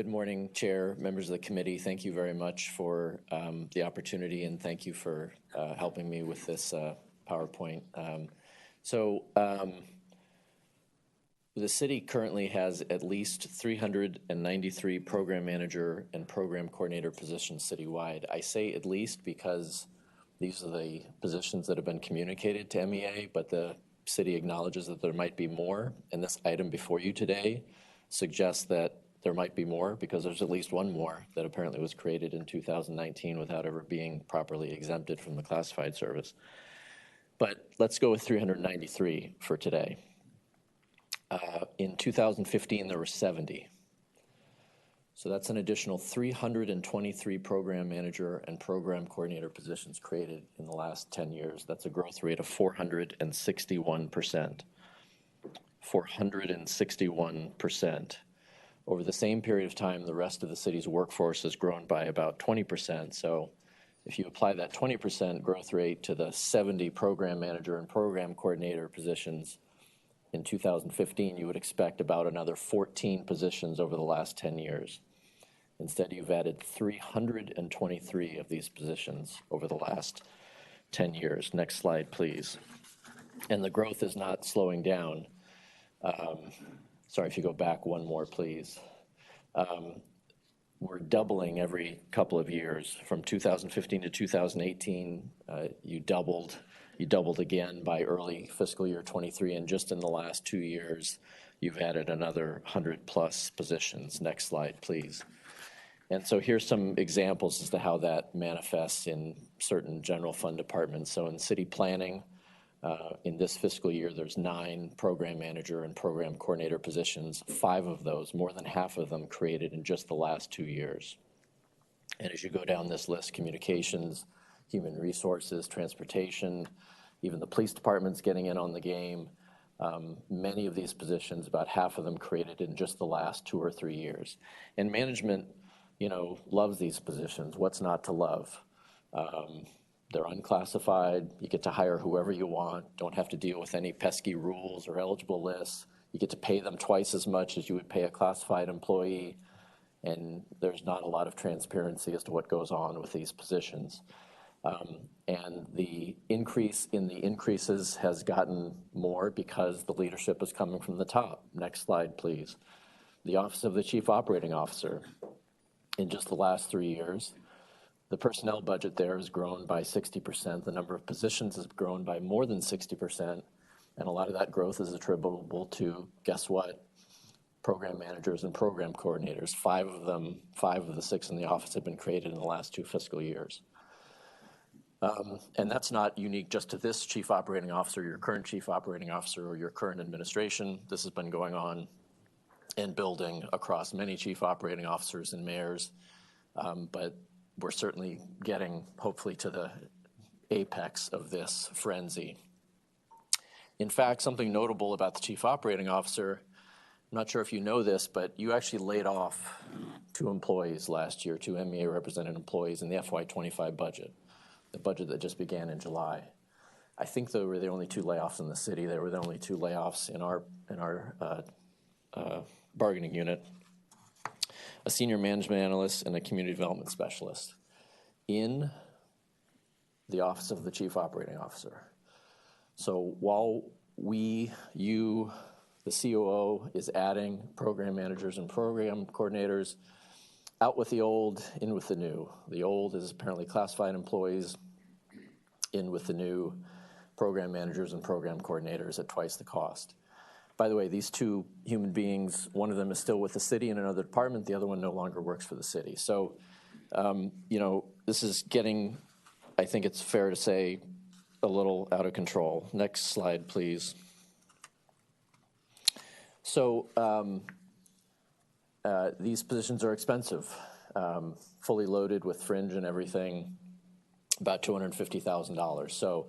Good morning, Chair, members of the committee. Thank you very much for the opportunity, and thank you for helping me with this PowerPoint. The city currently has at least 393 program manager and program coordinator positions citywide. I say at least because these are the positions that have been communicated to MEA, but the city acknowledges that there might be more, and this item before you today suggests that there might be more because there's at least one more that apparently was created in 2019 without ever being properly exempted from the classified service. But let's go with 393 for today. In 2015, there were 70. So that's an additional 323 program manager and program coordinator positions created in the last 10 years. That's a growth rate of 461%. 461%. Over the same period of time, the rest of the city's workforce has grown by about 20%. So if you apply that 20% growth rate to the 70 program manager and program coordinator positions in 2015, you would expect about another 14 positions over the last 10 years. Instead, you've added 323 of these positions over the last 10 years. Next slide, please. And the growth is not slowing down. Sorry, if you go back one more, please. We're doubling every couple of years. From 2015 to 2018, you doubled again by early fiscal year 23, and just in the last 2 years, you've added another 100+ positions. Next slide, please. And so here's some examples as to how that manifests in certain general fund departments. So in city planning, in this fiscal year, there's 9 program manager and program coordinator positions. 5 of those, more than half of them, created in just the last 2 years. And as you go down this list, communications, human resources, transportation, even the police department's getting in on the game. Many of these positions, about half of them, created in just the last 2 or 3 years. And management, loves these positions. What's not to love? They're unclassified. You get to hire whoever you want. Don't have to deal with any pesky rules or eligible lists. You get to pay them twice as much as you would pay a classified employee. And there's not a lot of transparency as to what goes on with these positions. And the increase in the increases has gotten more because the leadership is coming from the top. Next slide, please. The Office of the Chief Operating Officer. In just the last 3 years, the personnel budget there has grown by 60%. The number of positions has grown by more than 60%. And a lot of that growth is attributable to, guess what? Program managers and program coordinators. 5 of them, 5 of the 6 in the office have been created in the last 2 fiscal years. And that's not unique just to this chief operating officer, your current chief operating officer, or your current administration. This has been going on and building across many chief operating officers and mayors. But we're certainly getting, hopefully, to the apex of this frenzy. In fact, something notable about the chief operating officer, I'm not sure if you know this, but you actually laid off 2 employees last year, 2 MEA represented employees in the FY25 budget, the budget that just began in July. I think they were the only 2 layoffs in the city. They were the only 2 layoffs in our bargaining unit. A senior management analyst and a community development specialist in the Office of the Chief Operating Officer. So while the COO is adding program managers and program coordinators, out with the old, in with the new. The old is apparently classified employees, in with the new program managers and program coordinators at twice the cost. By the way, these 2 human beings, one of them is still with the city in another department, the other one no longer works for the city. So, this is getting, I think it's fair to say, a little out of control. Next slide, please. So, these positions are expensive, fully loaded with fringe and everything, about $250,000. So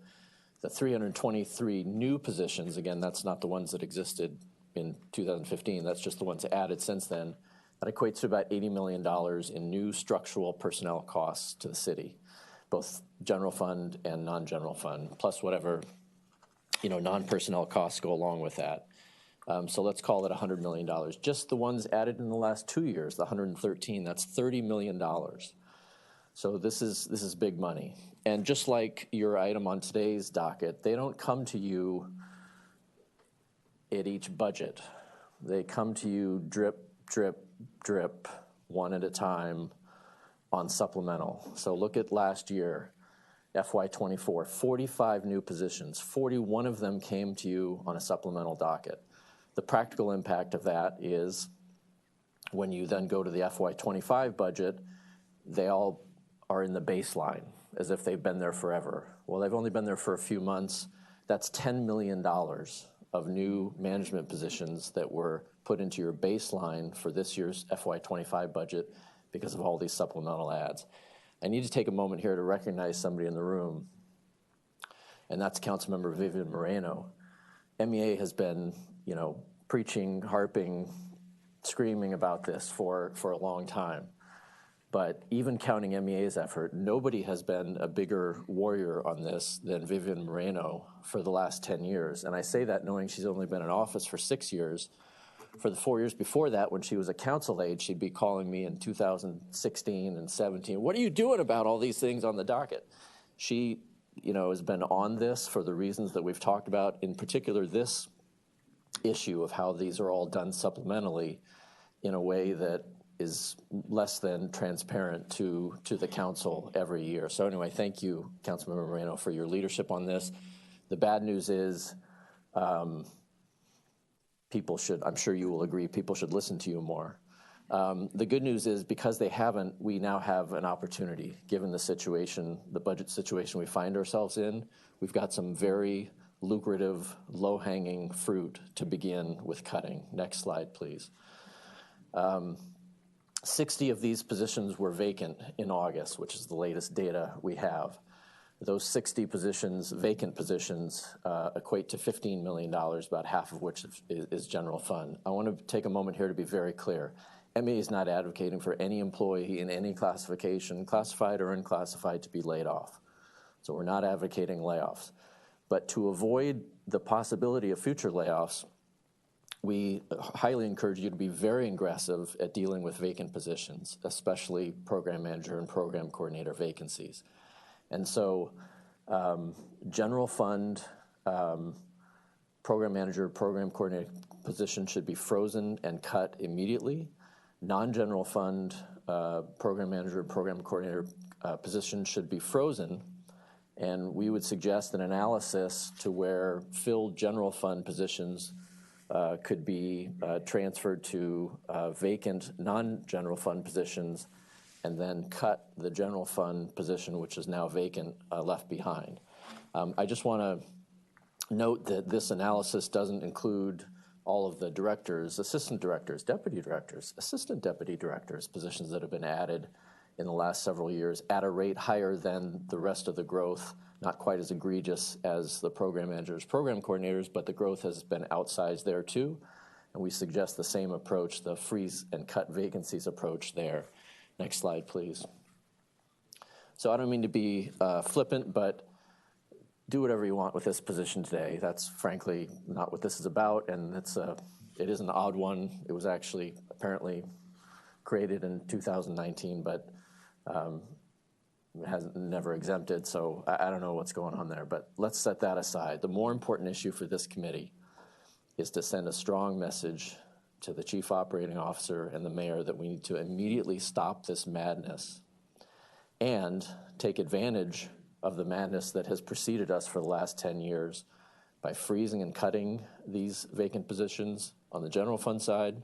the 323 new positions, again, that's not the ones that existed in 2015, that's just the ones added since then, that equates to about $80 million in new structural personnel costs to the city, both general fund and non-general fund, plus whatever non-personnel costs go along with that. So let's call it $100 million. Just the ones added in the last 2 years, the 113, that's $30 million. So this is big money. And just like your item on today's docket, they don't come to you at each budget. They come to you drip, drip, drip, one at a time on supplemental. So look at last year, FY24, 45 new positions. 41 of them came to you on a supplemental docket. The practical impact of that is when you then go to the FY25 budget, they all are in the baseline as if they've been there forever. Well, they've only been there for a few months. That's $10 million of new management positions that were put into your baseline for this year's FY25 budget because of all these supplemental ads. I need to take a moment here to recognize somebody in the room, and that's Councilmember Vivian Moreno. MEA has been, preaching, harping, screaming about this for a long time. But even counting MEA's effort, nobody has been a bigger warrior on this than Vivian Moreno for the last 10 years. And I say that knowing she's only been in office for 6 years. For the 4 years before that, when she was a council aide, she'd be calling me in 2016 and 17, what are you doing about all these things on the docket? She, has been on this for the reasons that we've talked about, in particular this issue of how these are all done supplementally in a way that is less than transparent to the council every year. So anyway, thank you, Councilmember Moreno, for your leadership on this. The bad news is people should, I'm sure you will agree, people should listen to you more. The good news is because they haven't, we now have an opportunity, given the situation, the budget situation we find ourselves in. We've got some very lucrative, low-hanging fruit to begin with cutting. Next slide, please. 60 of these positions were vacant in August, which is the latest data we have. Those 60 positions, vacant positions, equate to $15 million, about half of which is general fund. I want to take a moment here to be very clear. MEA is not advocating for any employee in any classification, classified or unclassified, to be laid off. So we're not advocating layoffs. But to avoid the possibility of future layoffs, we highly encourage you to be very aggressive at dealing with vacant positions, especially program manager and program coordinator vacancies. And so general fund, program manager, program coordinator position should be frozen and cut immediately. Non-general fund, program manager, program coordinator position should be frozen. And we would suggest an analysis to where filled general fund positions could be transferred to vacant non-general fund positions, and then cut the general fund position, which is now vacant, left behind. I just want to note that this analysis doesn't include all of the directors, assistant directors, deputy directors, assistant deputy directors, positions that have been added in the last several years at a rate higher than the rest of the growth, not quite as egregious as the program managers, program coordinators, but the growth has been outsized there too. And we suggest the same approach, the freeze and cut vacancies approach there. Next slide, please. So I don't mean to be flippant, but do whatever you want with this position today. That's frankly not what this is about, and it is an odd one. It was actually apparently created in 2019, but never exempted, so I don't know what's going on there, but let's set that aside. The more important issue for this committee is to send a strong message to the chief operating officer and the mayor that we need to immediately stop this madness and take advantage of the madness that has preceded us for the last 10 years by freezing and cutting these vacant positions on the general fund side,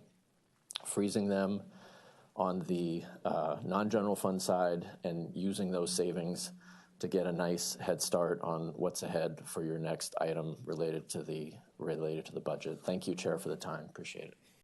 freezing them on the non-general fund side, and using those savings to get a nice head start on what's ahead for your next item related to the budget. Thank you, Chair, for the time. Appreciate it.